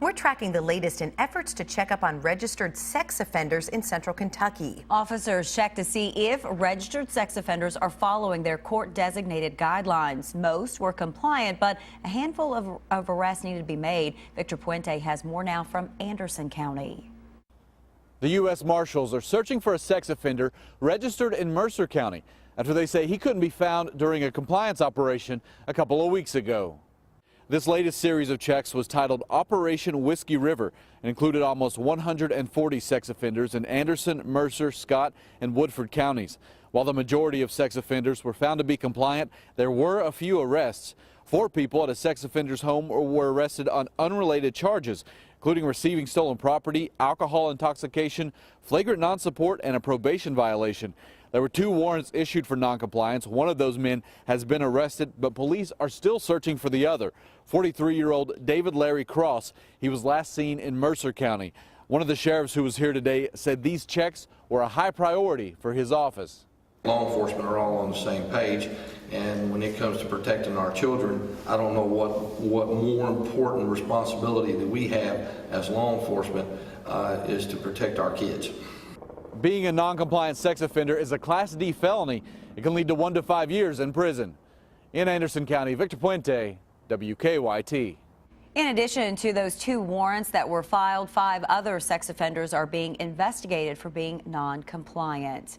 We're tracking the latest in efforts to check up on registered sex offenders in central Kentucky. Officers check to see if registered sex offenders are following their court-designated guidelines. Most were compliant, but a handful of arrests needed to be made. Victor Puente has more now from Anderson County. The U.S. Marshals are searching for a sex offender registered in Mercer County after they say he couldn't be found during a compliance operation a couple of weeks ago. This latest series of checks was titled Operation Whiskey River and included almost 140 sex offenders in Anderson, Mercer, Scott, and Woodford counties. While the majority of sex offenders were found to be compliant, there were a few arrests. 4 people at a sex offender's home were arrested on unrelated charges, including receiving stolen property, alcohol intoxication, flagrant non-support, and a probation violation. There were 2 warrants issued for noncompliance. One of those men has been arrested, but police are still searching for the other, 43-year-old David Larry Cross. He was last seen in Mercer County. One of the sheriffs who was here today said these checks were a high priority for his office. Law enforcement are all on the same page, and when it comes to protecting our children, I don't know what more important responsibility that we have as law enforcement is to protect our kids. Being a non-compliant sex offender is a Class D felony. It can lead to 1 to 5 years in prison. In Anderson County, Victor Puente, WKYT. In addition to those 2 warrants that were filed, 5 other sex offenders are being investigated for being non-compliant.